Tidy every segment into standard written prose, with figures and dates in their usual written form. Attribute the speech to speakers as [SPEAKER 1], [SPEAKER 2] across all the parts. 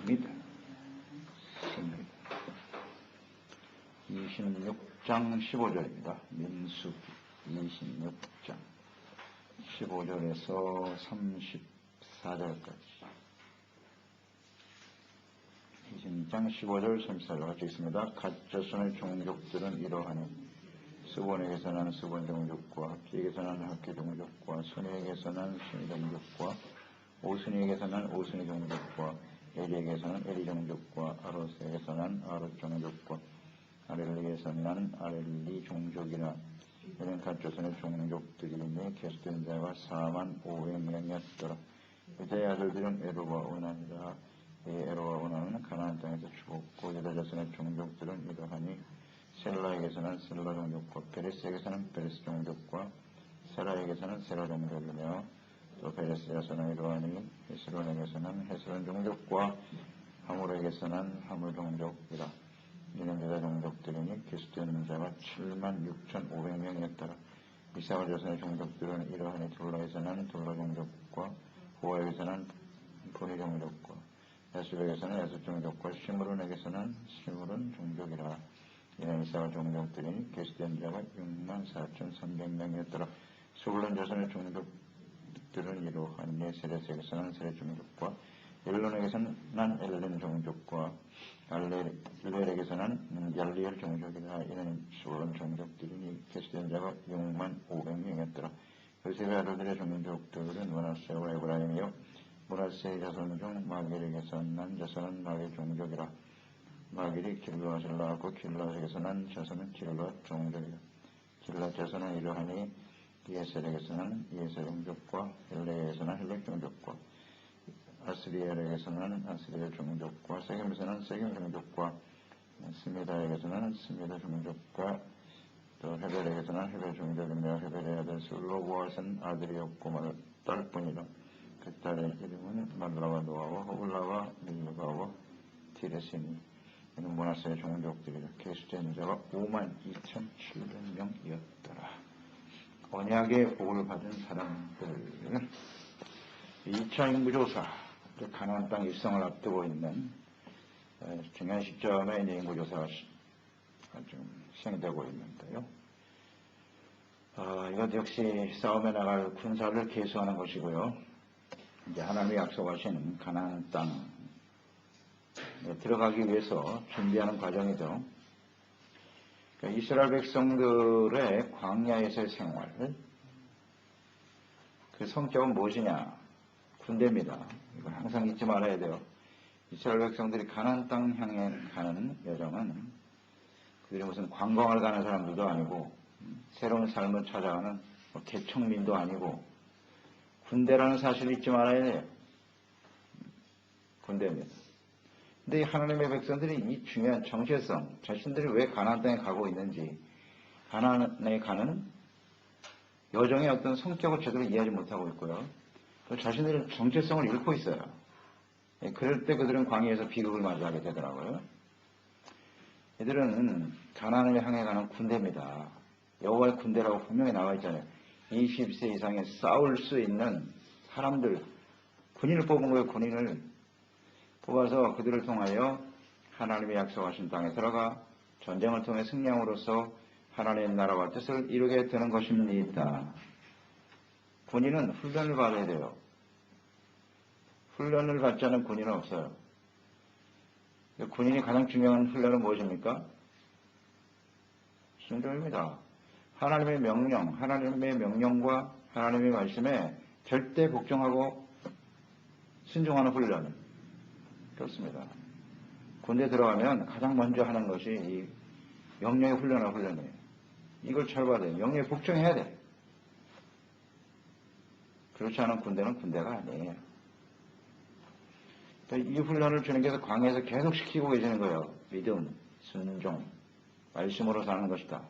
[SPEAKER 1] 씁니다. 26장 15절입니다. 민수기 26장 15절에서 34절까지 26장 15절 34절 같이 있습니다. 갓자손의 종족들은 이러하니 스본에게서 난 스본 종족과 기에게서 난 학기 종족과 순이에게서 난 순이 종족과 오순이에게서 난 오순이 종족과 에리에게서 난 에리 종족과 아롯에게서 난 아롯 종족과 아렐리에서 난 아렐리 종족이라. 이는 갓자손의 종족들이니 계수된 자가 45,000명이었더라. 유다의 아들들은 에로와 오난이라. 에로와 오난은 가나안 땅에서 죽었고 유다 자손의 종족들은 이러하니 셀라에게서는 셀라 종족과 베레스에게서는 베레스 종족과 세라에게서는 세라 종족이며 또 베레스 자손은 이러하니 헤스론에게서는 헤스론 종족과 하물에게서는 하물 종족이라. 이는 유다 종족들이니 계수된 자가 76,500명이었더라. 이사갈 자손의 종족들은 이러하니 돌라에서는 돌라 종족과 호아에게서는 보니 종족과 야수백에서는 야수 종족과 시므론에게서는 시므론 종족이라. 이는 이사갈 종족들이니 계수된 자가 64,300명이었더라. 스불론 자손의 종족들은 이러하니 세레스에게서는 세레 종족과 엘론에게서는 난 엘론 종족과 알레에게서는 얄리엘 종족이라. 이는 스불론 종족들이니 계수된 자가 65,000명이었더라. 요셉의 아들들의 종족들은 므낫세와 에브라임이요 므낫세의 자손 중 마길에게서 난 자손은 마길 종족이라. 마길이 길르앗을 낳았고 길르앗에게서 난 자손은 길르앗 종족이라. 길르앗 자손은 이러하니 이에셀에게서는 이에셀 종족과 헬레에게서는 헬렉 종족과 아스리엘에게서는 아스리엘 종족과 세겜에서는 세겜 종족과 스미다에게서는 스미다 종족과 또 헤벨에게서는 헤벨 종족이며 헤벨의 아들 슬로보앗은 아들이 없고 딸뿐이라. 그 딸의 이름은 말라와 노아와 호블라와 밀가와 디레시니. 이는 므낫세의 종족들이라. 계수된 자가 52,700명이었더라. 언약의 복을 받은 사람들 2차 인구조사, 가나안 땅 입성을 앞두고 있는 중요한 시점에 이제 인구조사가 좀 시행되고 있는데요. 이것 역시 싸움에 나갈 군사를 계수하는 것이고요. 이제 하나님이 약속하신 가나안 땅에 들어가기 위해서 준비하는 과정이죠. 이스라엘 백성들의 광야에서의 생활, 그 성격은 무엇이냐? 군대입니다. 이거 항상 잊지 말아야 돼요. 이스라엘 백성들이 가나안 땅 향해 가는 여정은 그들이 무슨 관광을 가는 사람들도 아니고 새로운 삶을 찾아가는 개척민도 아니고 군대라는 사실을 잊지 말아야 돼요. 군대입니다. 근데 이 하나님의 백성들이 이 중요한 정체성, 자신들이 왜 가나안 땅에 가고 있는지, 가나안에 가는 여정의 어떤 성격을 제대로 이해하지 못하고 있고요. 또 자신들의 정체성을 잃고 있어요. 그럴 때 그들은 광야에서 비극을 맞이하게 되더라고요. 이들은 가나안을 향해 가는 군대입니다. 여호와의 군대라고 분명히 나와 있잖아요. 20세 이상의 싸울 수 있는 사람들, 군인을 뽑은 거예요. 군인을 뽑아서 그들을 통하여 하나님의 약속하신 땅에 들어가 전쟁을 통해 승리함으로써 하나님의 나라와 뜻을 이루게 되는 것입니다. 군인은 훈련을 받아야 돼요. 훈련을 받지 않은 군인은 없어요. 군인이 가장 중요한 훈련은 무엇입니까? 순종입니다. 하나님의 명령, 하나님의 명령과 하나님의 말씀에 절대 복종하고 순종하는 훈련. 그렇습니다. 군대 들어가면 가장 먼저 하는 것이 이 명령의 훈련하는 훈련이에요. 이걸 잘 받아야 돼요. 명령에 복종해야 돼. 그렇지 않은 군대는 군대가 아니에요. 이 훈련을 주님께서 광야에서 계속 시키고 계시는 거예요. 믿음, 순종, 말씀으로 사는 것이다.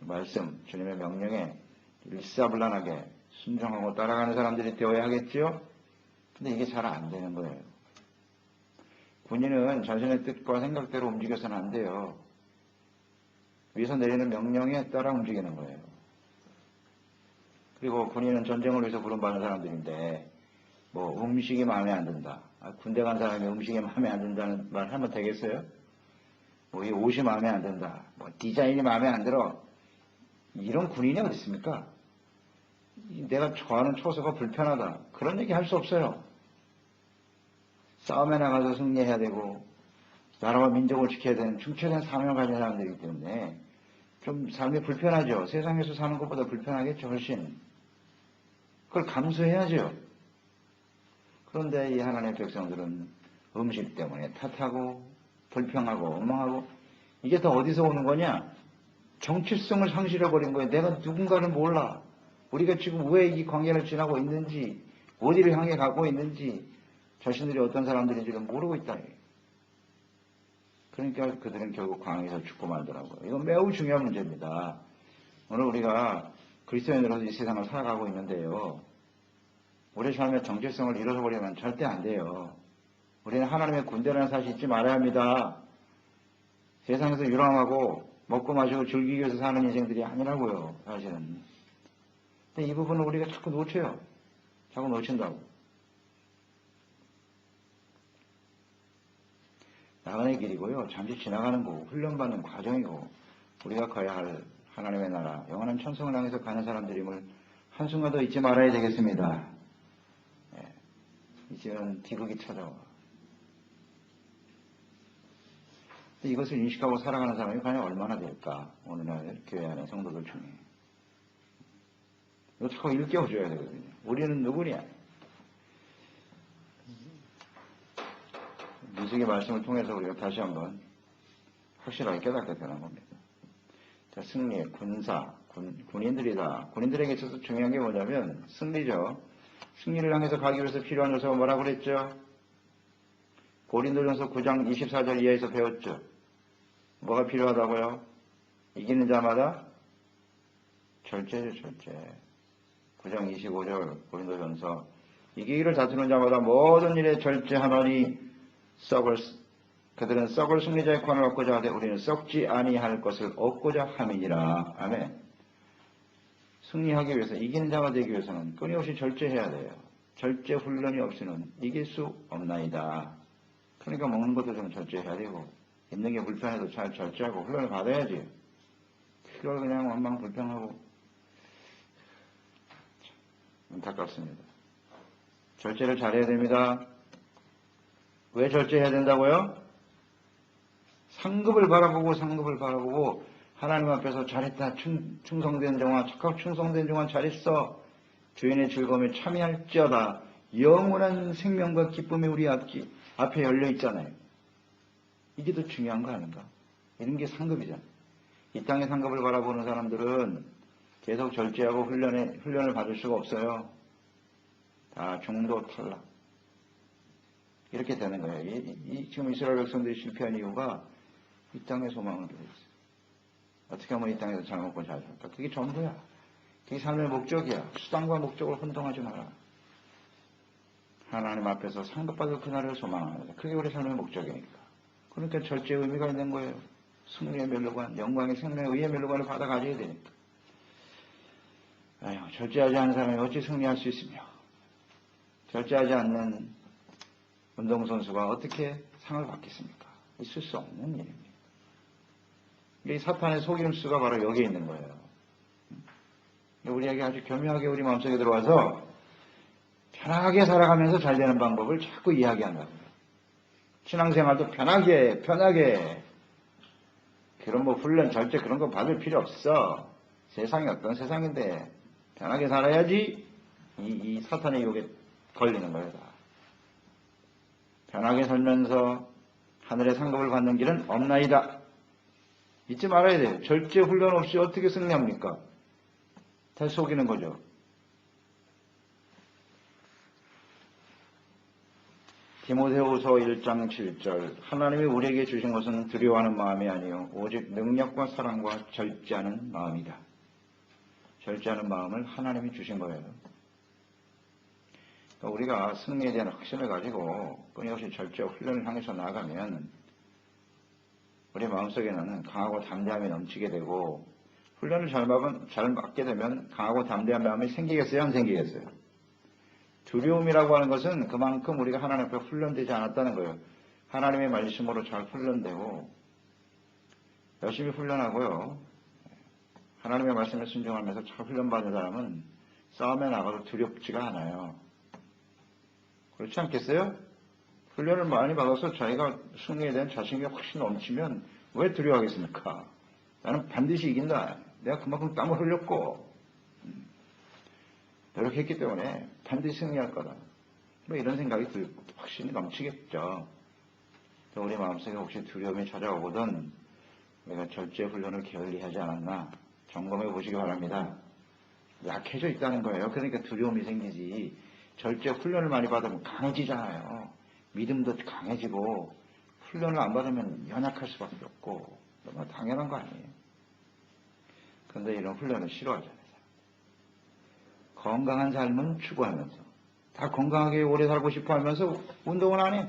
[SPEAKER 1] 말씀, 주님의 명령에 일사불란하게 순종하고 따라가는 사람들이 되어야 하겠지요? 근데 이게 잘 안 되는 거예요. 군인은 자신의 뜻과 생각대로 움직여서는 안 돼요. 위에서 내리는 명령에 따라 움직이는 거예요. 그리고 군인은 전쟁을 위해서 부름받은 사람들인데 뭐 음식이 마음에 안 든다. 군대 간 사람이 음식이 마음에 안 든다는 말 하면 되겠어요? 뭐 이 옷이 마음에 안 든다. 뭐 디자인이 마음에 안 들어. 이런 군인이 어디 있습니까? 내가 좋아하는 초소가 불편하다. 그런 얘기 할 수 없어요. 싸움에 나가서 승리해야 되고 나라와 민족을 지켜야 되는 중차대한 사명을 가진 사람들이기 때문에 좀 삶이 불편하죠. 세상에서 사는 것보다 불편하겠죠. 훨씬. 그걸 감수해야죠. 그런데 이 하나님의 백성들은 음식 때문에 탓하고 불평하고 원망하고 이게 다 어디서 오는 거냐? 정체성을 상실해버린 거예요. 내가 누군가를 몰라. 우리가 지금 왜 이 광야를 지나고 있는지 어디를 향해 가고 있는지 자신들이 어떤 사람들인지를 모르고 있다. 그러니까 그들은 결국 광야에서 죽고 말더라고요. 이건 매우 중요한 문제입니다. 오늘 우리가 그리스도인으로서 이 세상을 살아가고 있는데요. 우리 삶의 정체성을 잃어버리면 절대 안 돼요. 우리는 하나님의 군대라는 사실 잊지 말아야 합니다. 세상에서 유랑하고 먹고 마시고 즐기기 위해서 사는 인생들이 아니라고요. 사실은. 근데 이 부분을 우리가 자꾸 놓쳐요. 자꾸 놓친다고. 나간의 길이고요. 잠시 지나가는 거고 훈련받는 과정이고 우리가 가야 할 하나님의 나라 영원한 천성을 향해서 가는 사람들임을 한순간도 잊지 말아야 되겠습니다. 이제는 비극이 찾아와. 이것을 인식하고 살아가는 사람이 과연 얼마나 될까? 오늘날 교회 안의 성도들 중에. 이거 자꾸 일깨워줘야 되거든요. 우리는 누구냐? 민수기 말씀을 통해서 우리가 다시 한번 확실하게 깨닫게 되는 겁니다. 자, 승리, 군사, 군인들이다. 군인들에게 있어서 중요한 게 뭐냐면 승리죠. 승리를 향해서 가기 위해서 필요한 요소가 뭐라고 그랬죠? 고린도전서 9장 24절 이하에서 배웠죠. 뭐가 필요하다고요? 이기는 자마다 절제죠, 절제. 9장 25절 고린도전서 이기기를 다투는 자마다 모든 일에 절제하노니 그들은 썩을 승리자의 권을 얻고자 하되 우리는 썩지 아니할 것을 얻고자 함이니라. 아멘. 승리하기 위해서 이기는 자가 되기 위해서는 끊임없이 절제해야 돼요. 절제 훈련이 없이는 이길 수 없나이다. 그러니까 먹는 것도 좀 절제해야 되고 있는 게 불편해도 잘 절제하고 훈련을 받아야지. 그걸 그냥 원망 불평하고 안타깝습니다. 절제를 잘해야 됩니다. 왜 절제해야 된다고요? 상급을 바라보고 하나님 앞에서 잘했다. 충성된 종아, 착하고 충성된 종아 잘했어. 주인의 즐거움에 참여할지어다. 영원한 생명과 기쁨이 우리 앞에 열려 있잖아요. 이게 더 중요한 거 아닌가? 이런 게 상급이잖아요. 이 땅의 상급을 바라보는 사람들은 계속 절제하고 훈련을 받을 수가 없어요. 다 중도 탈락. 이렇게 되는 거예요. 지금 이스라엘 백성들이 실패한 이유가 이 땅의 소망을 두고 있어요. 어떻게 하면 이 땅에서 잘 먹고 잘 살까? 그게 전부야. 그게 삶의 목적이야. 수단과 목적을 혼동하지 마라. 하나님 앞에서 상급받을 그날을 소망하는 거다. 그게 우리 삶의 목적이니까. 그러니까 절제의 의미가 있는 거예요. 승리의 멸류관, 영광의 생명의 의의 멸류관을 받아 가져야 되니까. 아유, 절제하지 않은 사람이 어찌 승리할 수 있으며 절제하지 않는 운동선수가 어떻게 상을 받겠습니까? 있을 수 없는 일입니다. 이 사탄의 속임수가 바로 여기에 있는 거예요. 우리에게 아주 교묘하게 우리 마음속에 들어와서 편하게 살아가면서 잘 되는 방법을 자꾸 이야기한다. 신앙생활도 편하게 그런 뭐 훈련 절제 그런 거 받을 필요 없어. 세상이 어떤 세상인데 편하게 살아야지 이 사탄의 유혹에 걸리는 거예요. 편하게 살면서 하늘의 상급을 받는 길은 없나이다. 잊지 말아야 돼요. 절제 훈련 없이 어떻게 승리합니까? 다 속이는 거죠. 디모데후서 1장 7절 하나님이 우리에게 주신 것은 두려워하는 마음이 아니요 오직 능력과 사랑과 절제하는 마음이다. 절제하는 마음을 하나님이 주신 거예요. 그러니까 우리가 승리에 대한 확신을 가지고 끊임없이 절제와 훈련을 향해서 나아가면 우리 마음속에는 강하고 담대함이 넘치게 되고 훈련을 잘 받게 되면 강하고 담대한 마음이 생기겠어요? 안 생기겠어요? 두려움이라고 하는 것은 그만큼 우리가 하나님 앞에 훈련되지 않았다는 거예요. 하나님의 말씀으로 잘 훈련되고 열심히 훈련하고요. 하나님의 말씀에 순종하면서 잘 훈련받은 사람은 싸움에 나가도 두렵지가 않아요. 그렇지 않겠어요? 훈련을 많이 받아서 자기가 승리에 대한 자신이 훨씬 넘치면 왜 두려워하겠습니까? 나는 반드시 이긴다. 내가 그만큼 땀을 흘렸고 노력했기 때문에 반드시 승리할 거다. 뭐 이런 생각이 확신이 넘치겠죠. 우리 마음속에 혹시 두려움이 찾아오거든 우리가 절제 훈련을 게을리하지 않았나 점검해 보시기 바랍니다. 약해져 있다는 거예요. 그러니까 두려움이 생기지. 절제 훈련을 많이 받으면 강해지잖아요. 믿음도 강해지고 훈련을 안 받으면 연약할 수밖에 없고 너무 당연한 거 아니에요. 그런데 이런 훈련을 싫어하잖아요. 건강한 삶은 추구하면서 다 건강하게 오래 살고 싶어 하면서 운동을 안 해.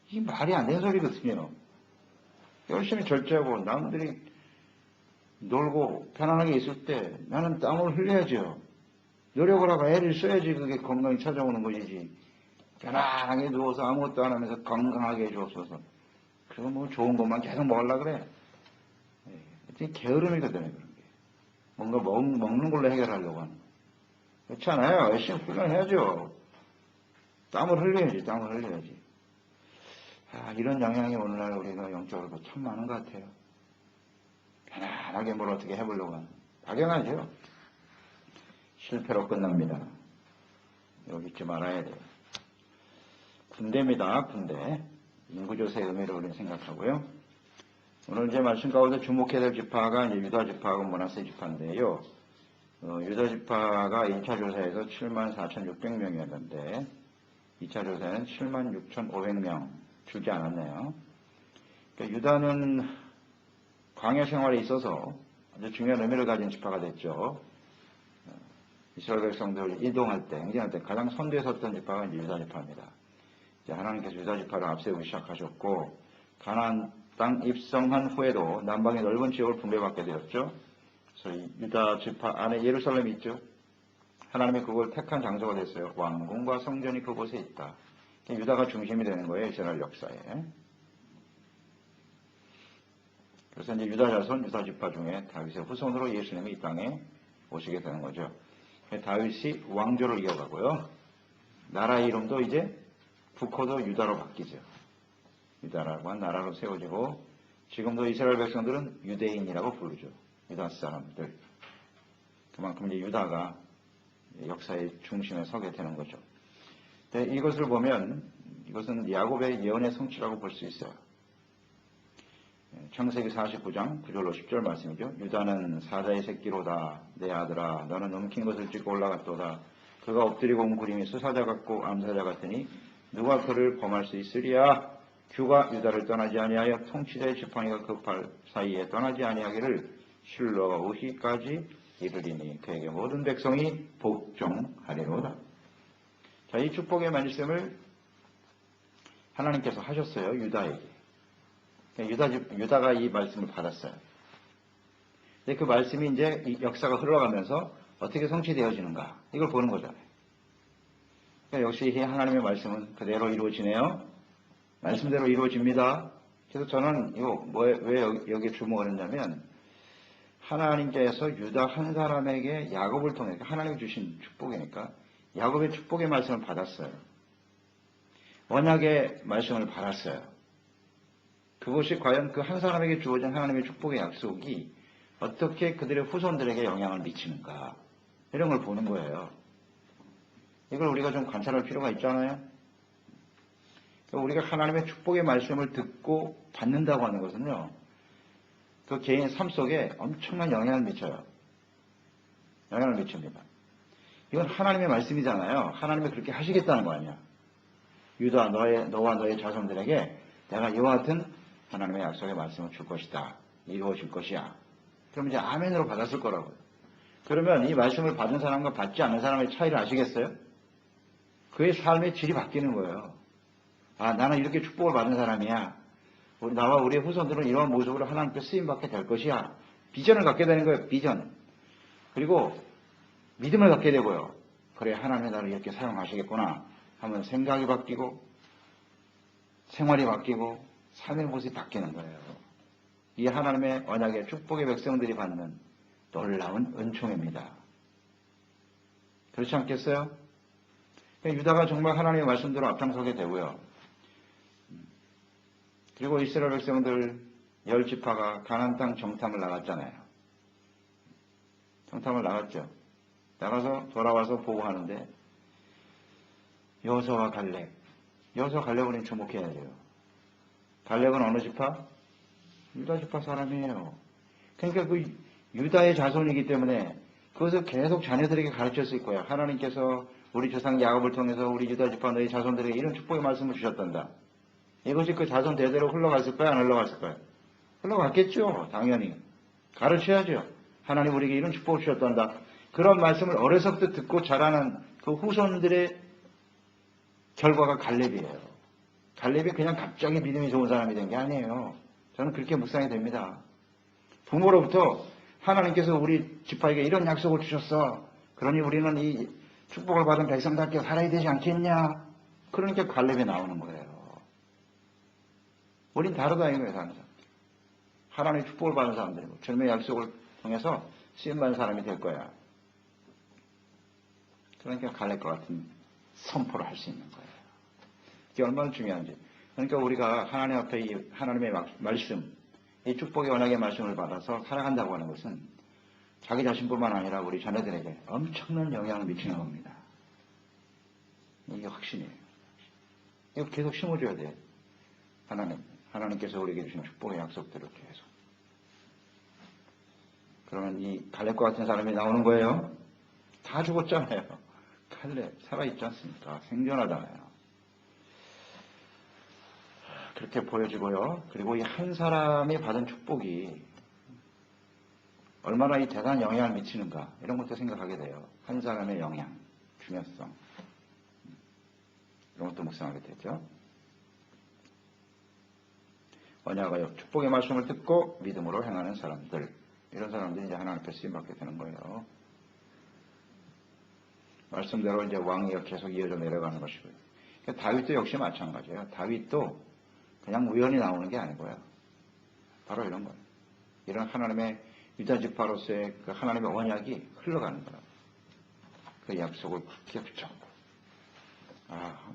[SPEAKER 1] 이게 말이 안 되는 소리거든요. 열심히 절제하고 남들이 놀고 편안하게 있을 때 나는 땀을 흘려야죠. 노력을 하고 애를 써야지 그게 건강이 찾아오는 것이지. 편안하게 누워서 아무것도 안 하면서 건강하게 해주었어서 그거 뭐 좋은 것만 계속 먹으려고 그래. 게으름이거든요. 그런 게. 뭔가 먹는 걸로 해결하려고 하는 거. 그렇지 않아요. 열심히 훈련해야죠. 땀을 흘려야지. 땀을 흘려야지. 이런 영향이 오늘날 우리가 영적으로도 참 많은 것 같아요. 편안하게 뭘 어떻게 해보려고 하는. 당연하죠. 실패로 끝납니다. 여기 잊지 말아야 돼요. 군대입니다. 군대. 인구조사의 의미를 우리는 생각하고요. 오늘 제 말씀 가운데 주목해야 될 지파가 이제 유다 지파하고 므낫세 지파인데요. 유다 지파가 1차 조사에서 74,600명이었는데 2차 조사에는 76,500명 주지 않았네요. 그러니까 유다는 광야 생활에 있어서 아주 중요한 의미를 가진 지파가 됐죠. 이스라엘 백성들 이동할 때, 행진할 때 가장 선두에 섰던 지파가 이제 유다 지파입니다. 이제 하나님께서 유다 지파를 앞세우기 시작하셨고 가나안 땅 입성한 후에도 남방의 넓은 지역을 분배받게 되었죠. 그래서 유다 지파 안에 예루살렘이 있죠. 하나님이 그걸 택한 장소가 됐어요. 왕궁과 성전이 그곳에 있다. 유다가 중심이 되는 거예요. 이스라엘 역사에. 그래서 이제 유다 자손, 유다 지파 중에 다윗의 후손으로 예수님이 이 땅에 오시게 되는 거죠. 다윗이 왕조를 이어가고요. 나라 이름도 이제 북호도 유다로 바뀌죠. 유다라고 한 나라로 세워지고 지금도 이스라엘 백성들은 유대인이라고 부르죠. 유다 사람들. 그만큼 이제 유다가 역사의 중심에 서게 되는 거죠. 이것을 보면 이것은 야곱의 예언의 성취라고 볼 수 있어요. 창세기 49장 9절 10절 말씀이죠. 유다는 사자의 새끼로다. 내 아들아 너는 움킨 것을 찢고 올라갔도다. 그가 엎드리고 온 구림이 수사자 같고 암사자 같으니 누가 그를 범할 수 있으리야. 규가 유다를 떠나지 아니하여 통치자의 지팡이가 그 팔 사이에 떠나지 아니하기를 실로가 우희까지 이르리니 그에게 모든 백성이 복종하리로다. 자, 이 축복의 말씀을 하나님께서 하셨어요. 유다에게. 유다가 이 말씀을 받았어요. 근데 그 말씀이 이제 이 역사가 흘러가면서 어떻게 성취되어지는가 이걸 보는 거잖아요. 그러니까 역시 하나님의 말씀은 그대로 이루어지네요. 말씀대로 이루어집니다. 그래서 저는 이거 왜 여기에 주목을 했냐면 하나님께서 유다 한 사람에게 야곱을 통해 하나님이 주신 축복이니까 야곱의 축복의 말씀을 받았어요. 언약의 말씀을 받았어요. 그것이 과연 그 한 사람에게 주어진 하나님의 축복의 약속이 어떻게 그들의 후손들에게 영향을 미치는가 이런 걸 보는 거예요. 이걸 우리가 좀 관찰할 필요가 있잖아요. 우리가 하나님의 축복의 말씀을 듣고 받는다고 하는 것은요. 그 개인 삶 속에 엄청난 영향을 미쳐요. 영향을 미칩니다. 이건 하나님의 말씀이잖아요. 하나님이 그렇게 하시겠다는 거 아니야. 유다 너와 너의 자손들에게 내가 이와 같은 하나님의 약속의 말씀을 줄 것이다. 이루어질 것이야. 그럼 이제 아멘으로 받았을 거라고요. 그러면 이 말씀을 받은 사람과 받지 않는 사람의 차이를 아시겠어요? 그의 삶의 질이 바뀌는 거예요. 아, 나는 이렇게 축복을 받은 사람이야. 나와 우리의 후손들은 이러한 모습으로 하나님께 쓰임받게 될 것이야. 비전을 갖게 되는 거예요. 비전. 그리고 믿음을 갖게 되고요. 그래 하나님이 나를 이렇게 사용하시겠구나 하면 생각이 바뀌고 생활이 바뀌고 삶의 모습이 바뀌는 거예요. 이 하나님의 언약의 축복의 백성들이 받는 놀라운 은총입니다. 그렇지 않겠어요? 유다가 정말 하나님의 말씀대로 앞장서게 되고요. 그리고 이스라엘 백성들 10지파가 가나안 땅 정탐을 나갔잖아요. 정탐을 나갔죠. 나가서 돌아와서 보고하는데 여호수아와 갈렙, 여호수아 갈렙은 주목해야 돼요. 갈렙은 어느 지파? 유다 지파 사람이에요. 그러니까 그 유다의 자손이기 때문에 그것을 계속 자녀들에게 가르쳤을 거야. 하나님께서 우리 조상 야곱을 통해서 우리 유다 지파 너희 자손들에게 이런 축복의 말씀을 주셨단다. 이것이 그 자손 대대로 흘러갔을 거야? 안 흘러갔을 거야? 흘러갔겠죠. 당연히. 가르쳐야죠. 하나님 우리에게 이런 축복을 주셨단다. 그런 말씀을 어려서부터 듣고 자라는 그 후손들의 결과가 갈렙이에요. 갈렙이 그냥 갑자기 믿음이 좋은 사람이 된 게 아니에요. 저는 그렇게 묵상이 됩니다. 부모로부터 하나님께서 우리 지파에게 이런 약속을 주셨어. 그러니 우리는 이 축복을 받은 백성답게 살아야 되지 않겠냐. 그러니까 갈렙이 나오는 거예요. 우린 다르다 이거예요. 사는 사람. 하나님의 축복을 받은 사람들이고 절명의 약속을 통해서 쓰임받은 사람이 될 거야. 그러니까 갈렙과 같은 선포를 할 수 있는 거예요. 이게 얼마나 중요한지. 그러니까 우리가 하나님 앞에 이 하나님의 말씀, 이 축복의 언약의 말씀을 받아서 살아간다고 하는 것은 자기 자신뿐만 아니라 우리 자녀들에게 엄청난 영향을 미치는 겁니다. 이게 확신이에요. 이거 계속 심어줘야 돼요. 하나님께서 우리에게 주신 축복의 약속대로 계속. 그러면 이 갈렙과 같은 사람이 나오는 거예요. 다 죽었잖아요. 갈렙 살아있지 않습니까? 생존하잖아요. 그렇게 보여지고요. 그리고 이 한 사람이 받은 축복이 얼마나 이 대단한 영향을 미치는가 이런 것도 생각하게 돼요. 한 사람의 영향, 중요성 이런 것도 묵상하게 되죠. 언약의 축복의 말씀을 듣고 믿음으로 행하는 사람들, 이런 사람들이 이제 하나님 앞에 쓰임받게 되는 거예요. 말씀대로 이제 왕위가 계속 이어져 내려가는 것이고요. 그러니까 다윗도 역시 마찬가지예요. 다윗도 그냥 우연히 나오는 게 아니고요. 바로 이런 거예요. 이런 하나님의 유다 지파로서의 그 하나님의 언약이 흘러가는 거예요. 그 약속을 굳게 붙잡고,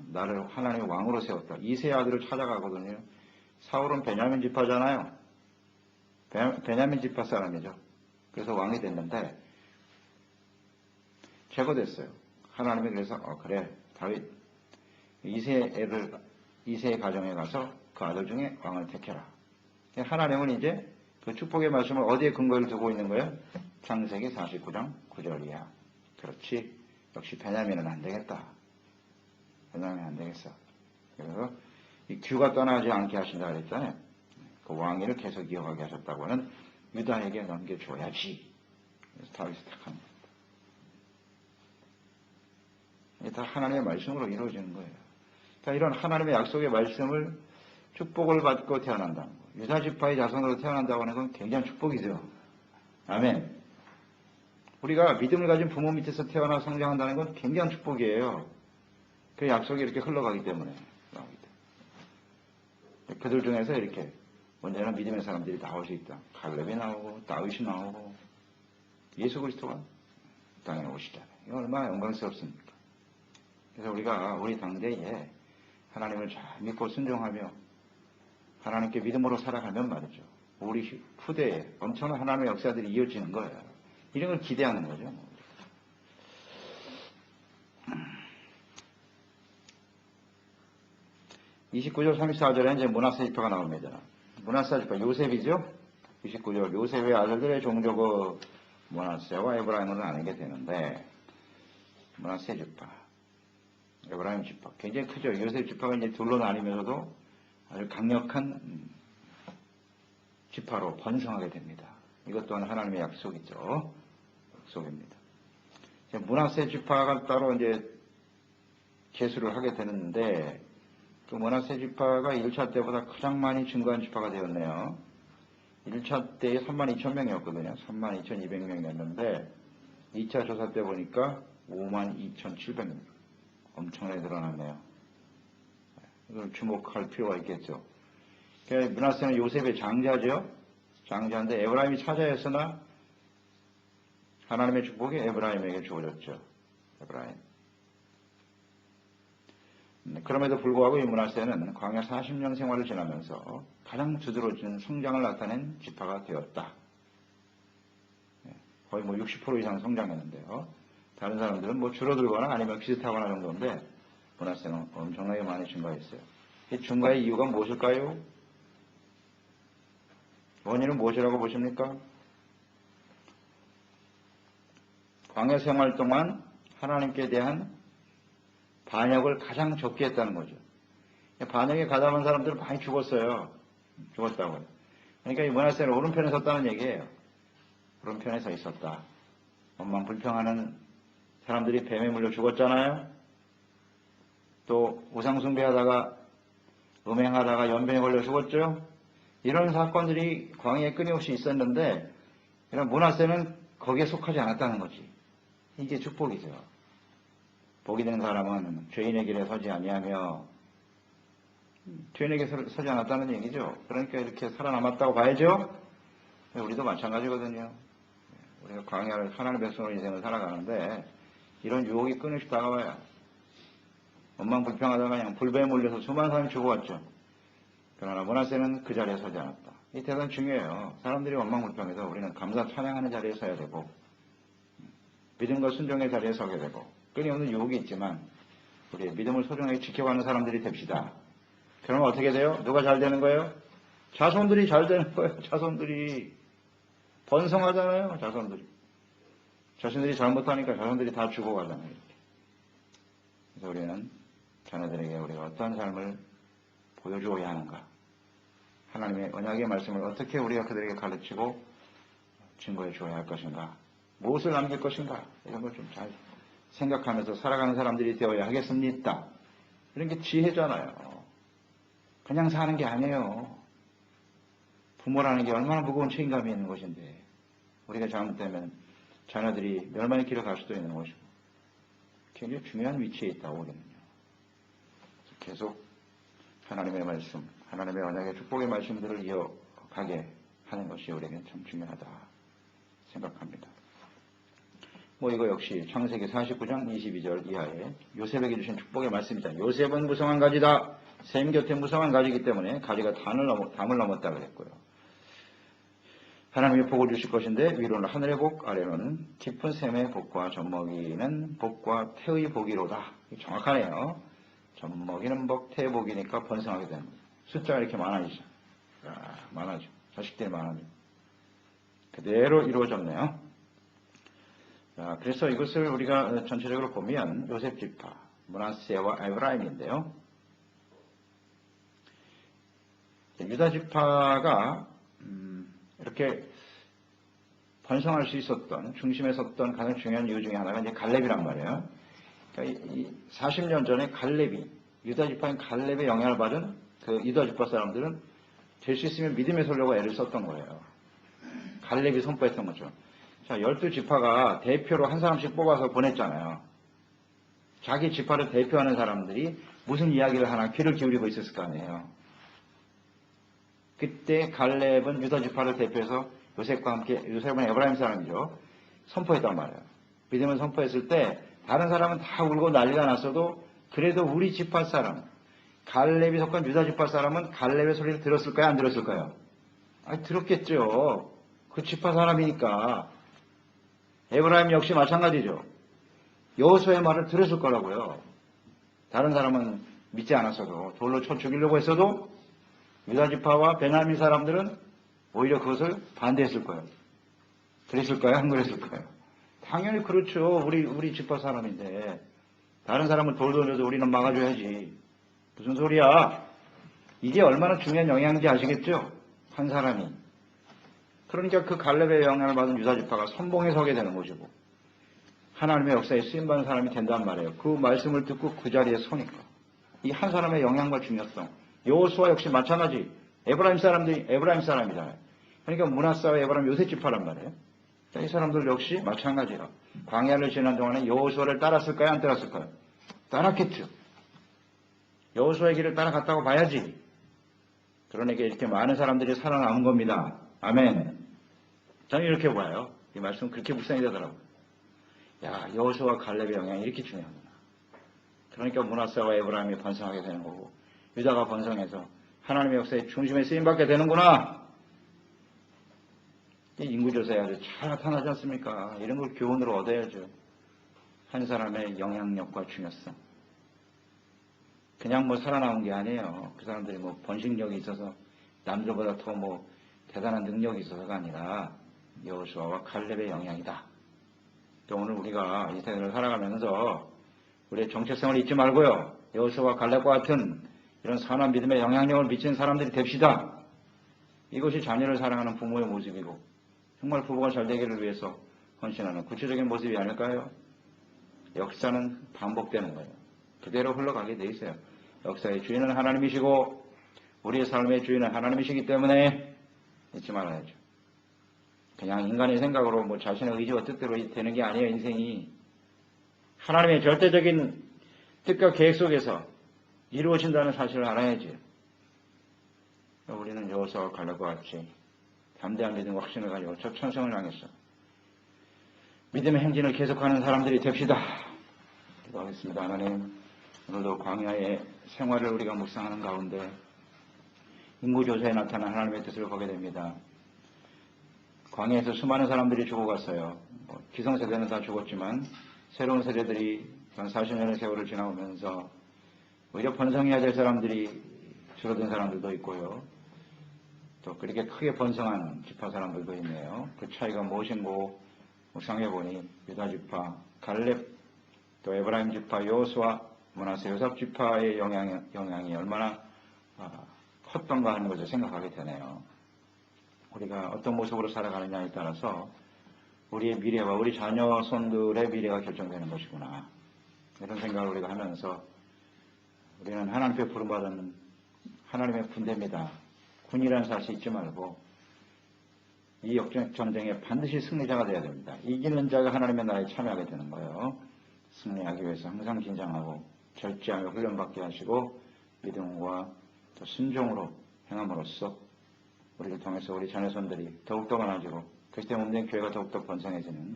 [SPEAKER 1] 나를 하나님의 왕으로 세웠다. 이세 아들을 찾아가거든요. 사울은 베냐민 지파잖아요. 베냐민 지파 사람이죠. 그래서 왕이 됐는데 제거됐어요. 하나님이 그래서 그래 다윗 이세의 가정에 가서 그 아들 중에 왕을 택해라. 하나님은 이제 그 축복의 말씀을 어디에 근거를 두고 있는 거예요? 창세기 49장 9절이야. 그렇지. 역시 베냐민은 안 되겠다. 베냐민은 안 되겠어. 그래서 이 규가 떠나지 않게 하신다 그랬잖아요. 그 왕위를 계속 이어가게 하셨다고 하는 유다에게 넘겨줘야지. 그래서 다윗이 택한 겁니다. 이게 다 하나님의 말씀으로 이루어지는 거예요. 그러니까 이런 하나님의 약속의 말씀을 축복을 받고 태어난다는 거. 유다 지파의 자손으로 태어난다고 하는 건 굉장한 축복이죠. 아멘. 우리가 믿음을 가진 부모 밑에서 태어나 성장한다는 건 굉장한 축복이에요. 그 약속이 이렇게 흘러가기 때문에. 그들 중에서 이렇게 언제나 믿음의 사람들이 나올 수 있다. 갈렙이 나오고 다윗이 나오고 예수 그리스도가 땅에 오시잖아요. 이거 얼마나 영광스럽습니까? 그래서 우리가 우리 당대에 하나님을 잘 믿고 순종하며 하나님께 믿음으로 살아가면 말이죠. 우리 후대에 엄청난 하나님의 역사들이 이어지는 거예요. 이런 걸 기대하는 거죠. 29절 34절에 이제 므낫세 지파가 나옵니다. 므낫세 지파 요셉이죠. 29절 요셉의 아들들의 종족의 므낫세와 에브라임을 나누게 되는데 므낫세 지파, 에브라임 지파 굉장히 크죠. 요셉 지파가 이제 둘로 나뉘면서도 아주 강력한 지파로 번성하게 됩니다. 이것 또한 하나님의 약속이죠. 약속입니다. 므낫세 지파가 따로 이제 계수를 하게 되는데 그 므낫세 지파가 1차 때보다 가장 많이 증가한 지파가 되었네요. 1차 때에 32,000명이었거든요. 32,200명이었는데 2차 조사 때 보니까 52,700명. 엄청나게 늘어났네요. 이걸 주목할 필요가 있겠죠. 므낫세는 요셉의 장자죠. 장자인데 에브라임이 차자였으나 하나님의 축복이 에브라임에게 주어졌죠. 에브라임. 그럼에도 불구하고 이 므낫세는 광야 40년 생활을 지나면서 가장 두드러진 성장을 나타낸 지파가 되었다. 거의 60% 이상 성장했는데요. 다른 사람들은 줄어들거나 아니면 비슷하거나 정도인데 므낫세는 엄청나게 많이 증가했어요. 이 증가의 이유가 무엇일까요? 원인은 무엇이라고 보십니까? 광야 생활 동안 하나님께 대한 반역을 가장 적게 했다는 거죠. 반역에 가담한 사람들은 많이 죽었어요. 죽었다고요. 그러니까 이 므낫세는 오른편에 섰다는 얘기예요. 오른편에 서 있었다. 원망불평하는 사람들이 뱀에 물려 죽었잖아요. 또 우상숭배하다가 음행하다가 연병에 걸려 죽었죠. 이런 사건들이 광야에 끊임없이 있었는데 이런 므낫세는 거기에 속하지 않았다는 거지. 이게 축복이죠. 복이 된 사람은 죄인의 길에 서지 아니하며 죄인의 길에 서지 않았다는 얘기죠. 그러니까 이렇게 살아남았다고 봐야죠. 우리도 마찬가지거든요. 우리가 광야를 하나님의 백성으로 인생을 살아가는데 이런 유혹이 끊임없이 다가와요. 원망불평하다가 그냥 불배에 몰려서 수많은 사람이 죽어왔죠. 그러나 므낫세는 그 자리에 서지 않았다. 이 대단히 중요해요. 사람들이 원망불평해서 우리는 감사 찬양하는 자리에 서야 되고 믿음과 순종의 자리에 서게 되고 끊임없는 유혹이 있지만 우리 믿음을 소중하게 지켜가는 사람들이 됩시다. 그러면 어떻게 돼요? 누가 잘 되는 거예요? 자손들이 잘 되는 거예요. 자손들이 번성하잖아요. 자손들이. 자신들이 잘못하니까 자손들이 다 죽어가잖아요. 이렇게. 그래서 우리는 자녀들에게 우리가 어떠한 삶을 보여주어야 하는가. 하나님의 언약의 말씀을 어떻게 우리가 그들에게 가르치고 증거해 주어야 할 것인가. 무엇을 남길 것인가. 이런 걸 좀 잘 생각하면서 살아가는 사람들이 되어야 하겠습니다. 이런 게 지혜잖아요. 그냥 사는 게 아니에요. 부모라는 게 얼마나 무거운 책임감이 있는 것인데 우리가 잘못되면 자녀들이 멸망의 길을 갈 수도 있는 것이고 굉장히 중요한 위치에 있다고 우리는요. 계속 하나님의 말씀, 하나님의 언약의 축복의 말씀들을 이어가게 하는 것이 우리에게는 참 중요하다 생각합니다. 이거 역시 창세기 49장 22절 이하에 요셉에게 주신 축복의 말씀이다. 요셉은 무성한 가지다. 샘 곁에 무성한 가지이기 때문에 가지가 담을 넘었다 그랬고요. 하나님이 복을 주실 것인데 위로는 하늘의 복, 아래로는 깊은 샘의 복과 젖먹이는 복과 태의 복이로다. 정확하네요. 젖먹이는 복, 태의 복이니까 번성하게 되는 거예요. 숫자가 이렇게 많아지죠. 많아져. 자식들이 많아져. 그대로 이루어졌네요. 그래서 이것을 우리가 전체적으로 보면 요셉 지파, 므낫세와 에브라임인데요. 유다 지파가 이렇게 번성할 수 있었던, 중심에 섰던 가장 중요한 이유 중에 하나가 이제 갈렙이란 말이에요. 그러니까 이 40년 전에 갈렙이, 유다 지파인 갈렙의 영향을 받은 그 유다 지파 사람들은 될 수 있으면 믿음에 서려고 애를 썼던 거예요. 갈렙이 선포했던 거죠. 자, 12지파가 대표로 한 사람씩 뽑아서 보냈잖아요. 자기 지파를 대표하는 사람들이 무슨 이야기를 하나 귀를 기울이고 있었을 거 아니에요. 그때 갈렙은 유다 지파를 대표해서 요셉과 함께, 요셉은 에브라임 사람이죠. 선포했단 말이에요. 믿음을 선포했을 때 다른 사람은 다 울고 난리가 났어도 그래도 우리 지파 사람, 갈렙이 속한 유다 지파 사람은 갈렙의 소리를 들었을까요? 안 들었을까요? 들었겠죠. 그 지파 사람이니까. 에브라임 역시 마찬가지죠. 여호수아의 말을 들었을 거라고요. 다른 사람은 믿지 않았어도 돌로 쳐 죽이려고 했어도 유다 지파와 베냐민 사람들은 오히려 그것을 반대했을 거예요. 그랬을까요? 안 그랬을까요? 당연히 그렇죠. 우리 지파 사람인데 다른 사람은 돌 던져도 우리는 막아줘야지. 무슨 소리야? 이게 얼마나 중요한 영향인지 아시겠죠? 한 사람이. 그러니까 그 갈렙의 영향을 받은 유다 지파가 선봉에 서게 되는 것이고 하나님의 역사에 쓰임받는 사람이 된단 말이에요. 그 말씀을 듣고 그 자리에 서니까. 이 한 사람의 영향과 중요성. 여호수아 역시 마찬가지. 에브라임 사람이잖아요. 그러니까 므낫세와 에브라임 요셉 지파란 말이에요. 이 사람들 역시 마찬가지로 광야를 지난 동안에 여호수아를 따랐을까요? 안 따랐을까요? 따랐겠죠. 여호수아의 길을 따라갔다고 봐야지. 그러니까 이렇게 많은 사람들이 살아남은 겁니다. 아멘. 저는 이렇게 봐요. 이 말씀 그렇게 묵상이 되더라고요. 야, 여호수아와 갈렙의 영향이 이렇게 중요하구나. 그러니까 문하세와 에브라임이 번성하게 되는 거고 유다가 번성해서 하나님의 역사의 중심에 쓰임받게 되는구나. 인구조사에 아주 잘 나타나지 않습니까? 이런 걸 교훈으로 얻어야죠. 한 사람의 영향력과 중요성. 그냥 뭐 살아나온 게 아니에요. 그 사람들이 뭐 번식력이 있어서 남들보다 더 뭐 대단한 능력이 있어서가 아니라 여호수아와 갈렙의 영향이다. 또 오늘 우리가 이 세대를 살아가면서 우리의 정체성을 잊지 말고요. 여호수아와 갈렙과 같은 이런 선한 믿음의 영향력을 미치는 사람들이 됩시다. 이것이 자녀를 사랑하는 부모의 모습이고 정말 부부가 잘 되기를 위해서 헌신하는 구체적인 모습이 아닐까요? 역사는 반복되는 거예요. 그대로 흘러가게 돼 있어요. 역사의 주인은 하나님이시고 우리의 삶의 주인은 하나님이시기 때문에 잊지 말아야죠. 그냥 인간의 생각으로 뭐 자신의 의지와 뜻대로 되는 게 아니에요. 인생이 하나님의 절대적인 뜻과 계획 속에서 이루어진다는 사실을 알아야지. 우리는 여호수아와 갈렙과 같이 담대한 믿음과 확신을 가지고 저 천성을 향해서 믿음의 행진을 계속하는 사람들이 됩시다. 기도하겠습니다. 하나님, 오늘도 광야의 생활을 우리가 묵상하는 가운데 인구조사에 나타난 하나님의 뜻을 보게 됩니다. 광야에서 수많은 사람들이 죽어갔어요. 기성세대는 다 죽었지만 새로운 세대들이 한 40년의 세월을 지나오면서 오히려 번성해야 될 사람들이 줄어든 사람들도 있고요. 또 그렇게 크게 번성한 지파 사람들도 있네요. 그 차이가 무엇인고 묵상해보니 유다 지파, 갈렙, 또 에브라임 지파, 여호수아, 므낫세 요셉 지파의 영향이 얼마나 컸던가 하는 것을 생각하게 되네요. 우리가 어떤 모습으로 살아가느냐에 따라서 우리의 미래와 우리 자녀 손들의 미래가 결정되는 것이구나. 이런 생각을 우리가 하면서 우리는 하나님께 부름받은 하나님의 군대입니다. 군이라는 사실 잊지 말고 이 역적 전쟁에 반드시 승리자가 되어야 됩니다. 이기는 자가 하나님의 나라에 참여하게 되는 거예요. 승리하기 위해서 항상 긴장하고 절제하며 훈련받게 하시고 믿음과 또 순종으로 행함으로써 우리를 통해서 우리 자녀손들이 더욱더 많아지고 그리스도의 몸된 교회가 더욱더 번성해지는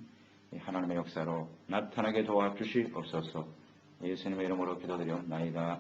[SPEAKER 1] 이 하나님의 역사로 나타나게 도와주시옵소서. 예수님의 이름으로 기도드리옵나이다.